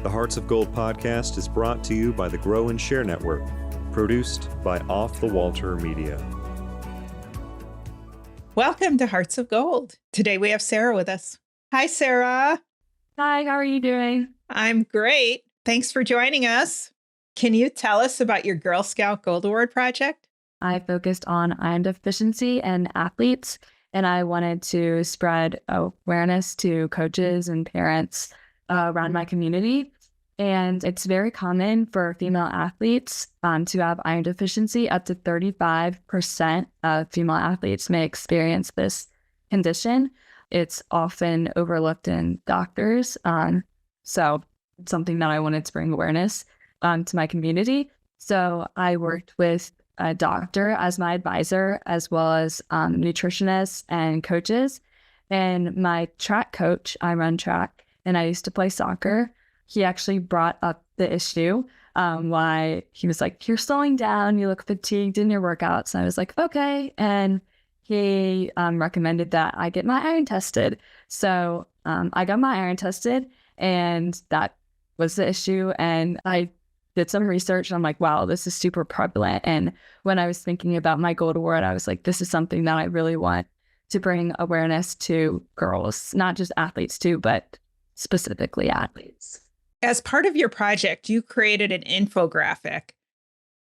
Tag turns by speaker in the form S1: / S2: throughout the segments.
S1: The Hearts of Gold podcast is brought to you by the Grow and Share Network, produced by Off the Walter Media.
S2: Welcome to Hearts of Gold. Today we have Sarah with us. Hi, Sarah.
S3: Hi, how are you doing?
S2: I'm great. Thanks for joining us. Can you tell us about your Girl Scout Gold Award project?
S3: I focused on iron deficiency and athletes, and I wanted to spread awareness to coaches and parents around my community. And it's very common for female athletes to have iron deficiency. Up to 35% of female athletes may experience this condition. It's often overlooked in doctors. So it's something that I wanted to bring awareness to my community. So I worked with a doctor as my advisor, as well as nutritionists and coaches. And my track coach, I run track, and I used to play soccer. He actually brought up the issue, why he was like, "You're slowing down, you look fatigued in your workouts." And I was like, okay. And he recommended that I get my iron tested. So I got my iron tested, and that was the issue. And I did some research, and I'm like, wow, this is super prevalent. And when I was thinking about my gold award, I was like, this is something that I really want to bring awareness to girls, not just athletes too, but specifically athletes.
S2: As part of your project, you created an infographic,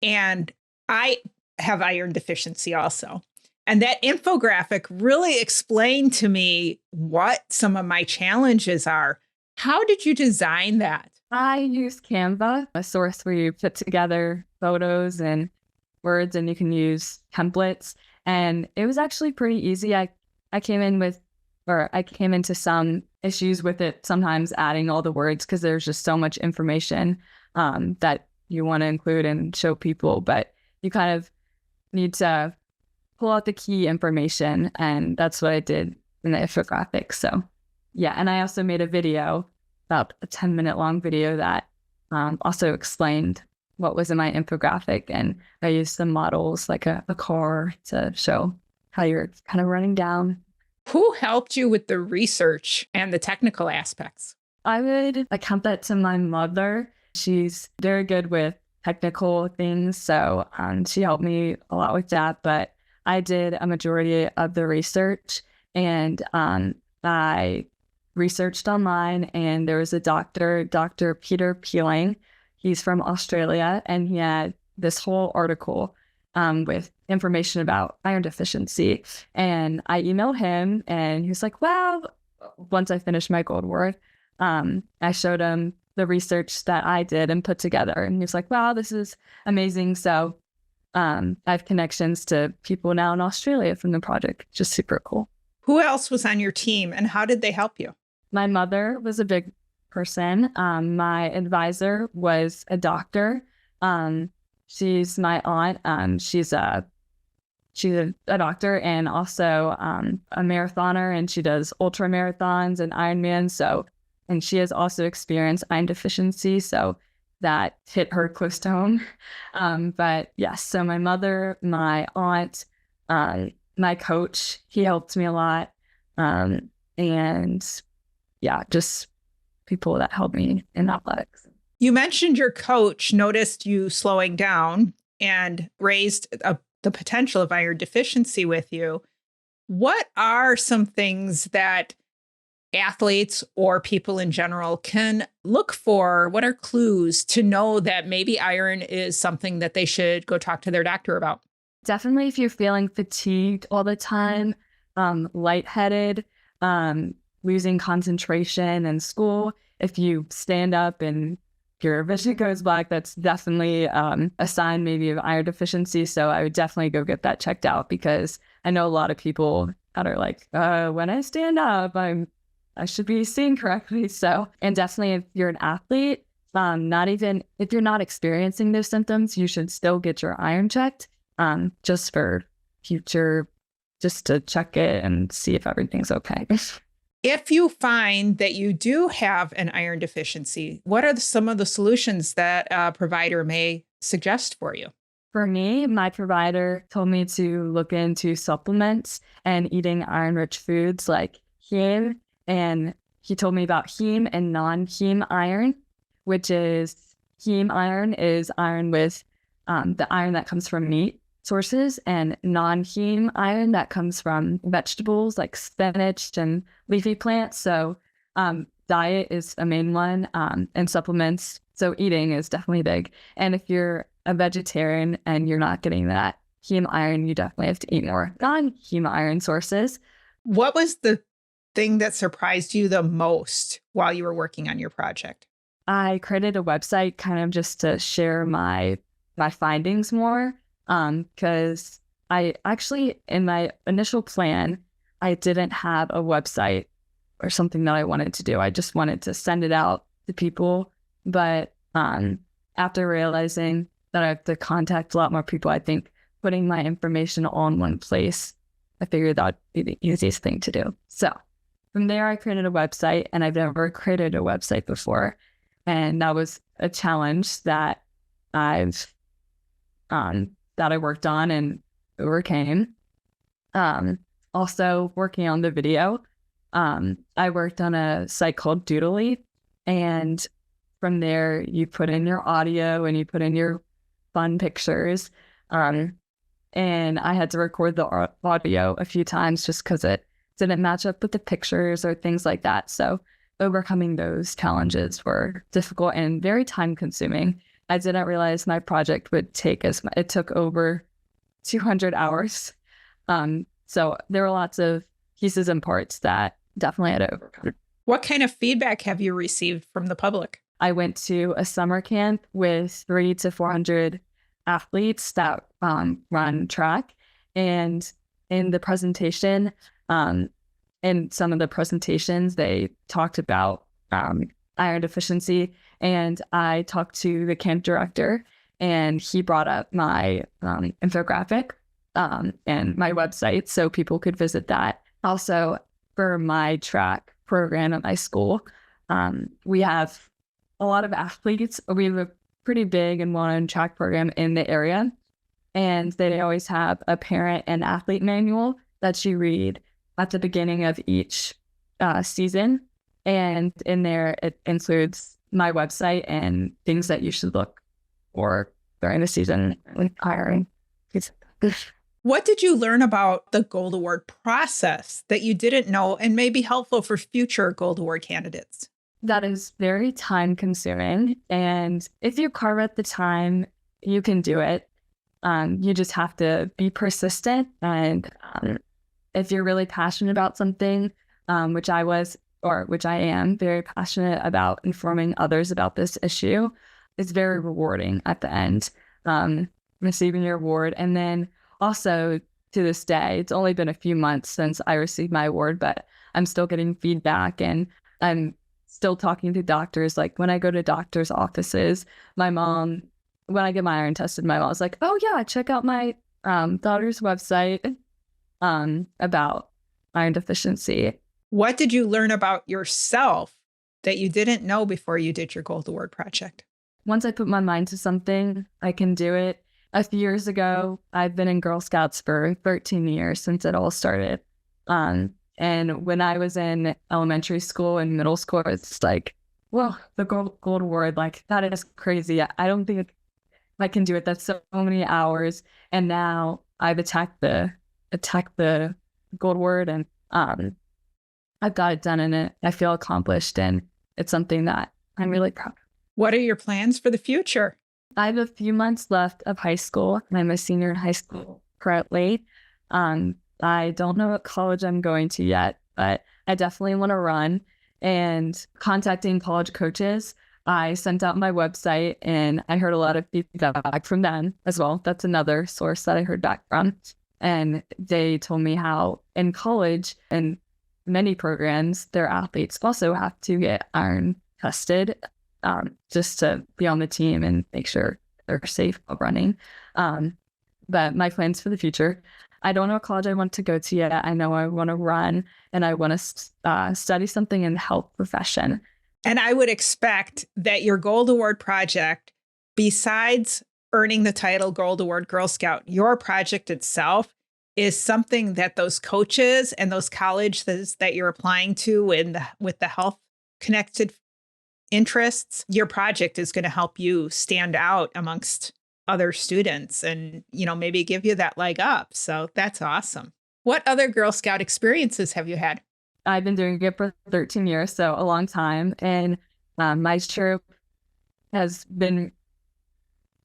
S2: and I have iron deficiency also. And that infographic really explained to me what some of my challenges are. How did you design that?
S3: I use Canva, a source where you put together photos and words, and you can use templates. And it was actually pretty easy. I came into some issues with it, sometimes adding all the words, because there's just so much information that you want to include and show people, but you kind of need to pull out the key information, and that's what I did in the infographic. So yeah, and I also made a video, about a 10-minute long video, that also explained what was in my infographic, and I used some models like a car to show how you're kind of running down.
S2: Who helped you with the research and the technical aspects?
S3: I would account that to my mother. She's very good with technical things, so she helped me a lot with that. But I did a majority of the research, and I researched online, and there was a doctor, Dr. Peter Peeling. He's from Australia, and he had this whole article with information about iron deficiency. And I emailed him, and he was like, well, once I finished my gold award, I showed him the research that I did and put together. And he was like, wow, this is amazing. So I have connections to people now in Australia from the project, just super cool.
S2: Who else was on your team, and how did they help you?
S3: My mother was a big person. My advisor was a doctor. She's my aunt. She's a doctor, and also a marathoner, and she does ultra marathons and Ironman. So, and she has also experienced iron deficiency, so that hit her close to home. But yes, so my mother, my aunt, my coach, he helped me a lot, and yeah, just people that helped me in athletics.
S2: You mentioned your coach noticed you slowing down and raised the potential of iron deficiency with you. What are some things that athletes or people in general can look for? What are clues to know that maybe iron is something that they should go talk to their doctor about?
S3: Definitely if you're feeling fatigued all the time, lightheaded, losing concentration in school, if you stand up and your vision goes black, that's definitely a sign maybe of iron deficiency. So I would definitely go get that checked out, because I know a lot of people that are like, when I stand up, I should be seeing correctly. So, and definitely if you're an athlete, not even if you're not experiencing those symptoms, you should still get your iron checked, just for future, just to check it and see if everything's okay.
S2: If you find that you do have an iron deficiency, what are some of the solutions that a provider may suggest for you?
S3: For me, my provider told me to look into supplements and eating iron-rich foods like heme, and he told me about heme and non-heme iron, which is heme iron is iron with the iron that comes from meat sources, and non-heme iron that comes from vegetables like spinach and leafy plants. So diet is a main one, and supplements. So eating is definitely big. And if you're a vegetarian and you're not getting that heme iron, you definitely have to eat more non-heme iron sources.
S2: What was the thing that surprised you the most while you were working on your project?
S3: I created a website kind of just to share my findings more, because I actually, in my initial plan, I didn't have a website or something that I wanted to do. I just wanted to send it out to people. But after realizing that I have to contact a lot more people, I think putting my information all in one place, I figured that would be the easiest thing to do. So from there, I created a website, and I've never created a website before. And that was a challenge that I worked on and overcame. Also working on the video. I worked on a site called Doodly, and from there you put in your audio and you put in your fun pictures. And I had to record the audio a few times just because it didn't match up with the pictures or things like that. So overcoming those challenges were difficult and very time consuming. I didn't realize my project would take it took over 200 hours. So there were lots of pieces and parts that definitely had to overcome.
S2: What kind of feedback have you received from the public?
S3: I went to a summer camp with 300 to 400 athletes that run track. And in the presentation, in some of the presentations, they talked about iron deficiency. And I talked to the camp director, and he brought up my infographic and my website so people could visit that. Also, for my track program at my school, we have a lot of athletes. We have a pretty big and well-known track program in the area, and they always have a parent and athlete manual that you read at the beginning of each season. And in there, it includes my website and things that you should look for during the season with hiring.
S2: What did you learn about the Gold Award process that you didn't know and may be helpful for future Gold Award candidates?
S3: That is very time consuming. And if you carve out the time, you can do it. You just have to be persistent. And if you're really passionate about something, which I am very passionate about informing others about this issue, it's very rewarding at the end, receiving your award. And then also to this day, it's only been a few months since I received my award, but I'm still getting feedback, and I'm still talking to doctors. Like when I go to doctors' offices, my mom, when I get my iron tested, my mom's like, "Oh yeah, check out my daughter's website about iron deficiency."
S2: What did you learn about yourself that you didn't know before you did your Gold Award project?
S3: Once I put my mind to something, I can do it. A few years ago, I've been in Girl Scouts for 13 years since it all started. And when I was in elementary school and middle school, it's like, well, the Gold Award, like that is crazy. I don't think I can do it. That's so many hours. And now I've attacked the Gold Award, and I've got it done, and I feel accomplished, and it's something that I'm really proud of.
S2: What are your plans for the future?
S3: I have a few months left of high school, and I'm a senior in high school currently. I don't know what college I'm going to yet, but I definitely want to run. And contacting college coaches, I sent out my website, and I heard a lot of feedback from them as well. That's another source that I heard back from. And they told me how in college and many programs, their athletes also have to get iron tested just to be on the team and make sure they're safe while running. But my plans for the future, I don't know what college I want to go to yet. I know I want to run, and I want to study something in the health profession.
S2: And I would expect that your Gold Award project, besides earning the title Gold Award Girl Scout, your project itself is something that those coaches and those colleges that you're applying to with the health connected interests, your project is going to help you stand out amongst other students and, maybe give you that leg up. So that's awesome. What other Girl Scout experiences have you had?
S3: I've been doing it for 13 years, so a long time. And my troop has been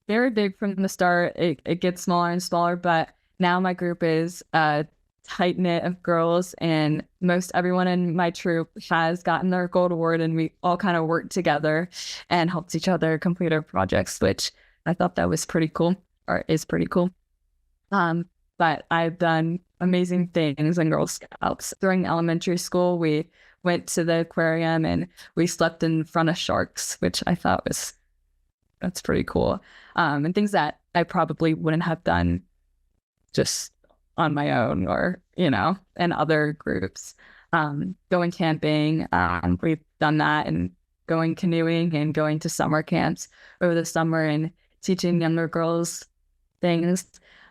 S3: very big from the start. It gets smaller and smaller, but now my group is a tight knit of girls, and most everyone in my troop has gotten their gold award, and we all kind of work together and helped each other complete our projects, which I thought that was pretty cool, or is pretty cool. But I've done amazing things in Girl Scouts. During elementary school, we went to the aquarium and we slept in front of sharks, which I thought that's pretty cool. And things that I probably wouldn't have done just on my own or, in other groups. Going camping, we've done that, and going canoeing and going to summer camps over the summer and teaching younger girls things.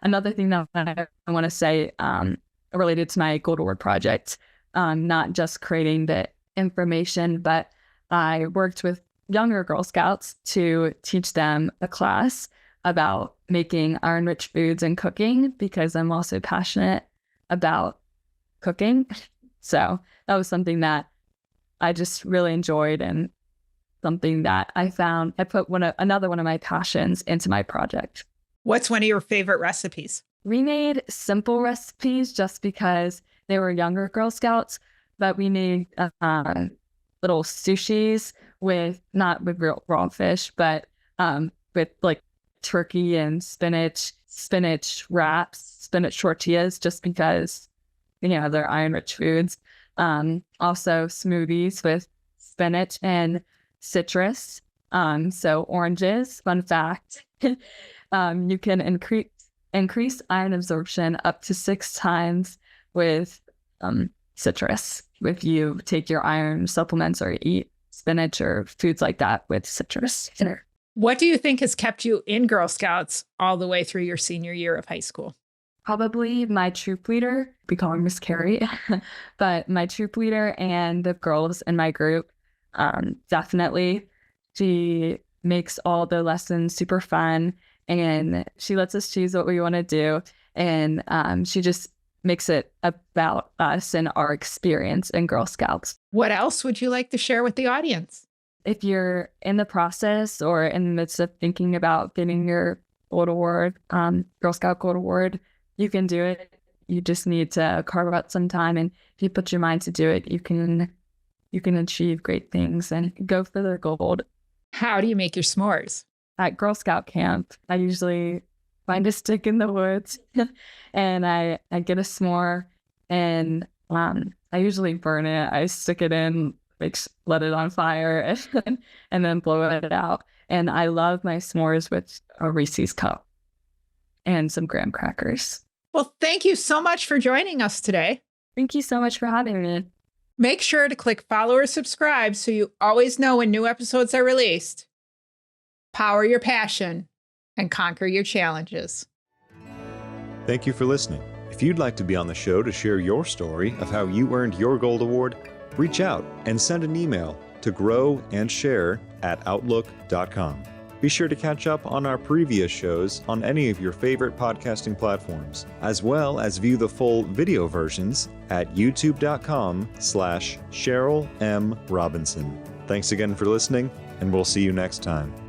S3: Another thing that I want to say related to my Gold Award project, not just creating the information, but I worked with younger Girl Scouts to teach them a class about making iron-rich foods and cooking, because I'm also passionate about cooking. So that was something that I just really enjoyed, and something that I found I put another one of my passions into my project.
S2: What's one of your favorite recipes?
S3: We made simple recipes just because they were younger Girl Scouts, but we made little sushis not with real raw fish, but with like turkey and spinach wraps, spinach tortillas, just because, they're iron-rich foods. Also smoothies with spinach and citrus. So oranges, fun fact, you can increase iron absorption up to 6 times with citrus if you take your iron supplements or eat spinach or foods like that with citrus.
S2: What do you think has kept you in Girl Scouts all the way through your senior year of high school?
S3: Probably my troop leader, we call her Miss Carrie, but my troop leader and the girls in my group, definitely. She makes all the lessons super fun, and she lets us choose what we want to do. And she just makes it about us and our experience in Girl Scouts.
S2: What else would you like to share with the audience?
S3: If you're in the process or in the midst of thinking about getting your Gold Award, Girl Scout Gold Award, you can do it. You just need to carve out some time, and if you put your mind to do it, you can achieve great things and go for the gold.
S2: How do you make your s'mores?
S3: At Girl Scout camp, I usually find a stick in the woods and I get a s'more, and I usually burn it. I stick it in, let it on fire, and then blow it out. And I love my s'mores with a Reese's cup and some graham crackers.
S2: Well, thank you so much for joining us today.
S3: Thank you so much for having me.
S2: Make sure to click follow or subscribe so you always know when new episodes are released. Power your passion and conquer your challenges.
S1: Thank you for listening. If you'd like to be on the show to share your story of how you earned your Gold Award, reach out and send an email to growandshare@outlook.com. Be sure to catch up on our previous shows on any of your favorite podcasting platforms, as well as view the full video versions at youtube.com/Cheryl M. Robinson. Thanks again for listening, and we'll see you next time.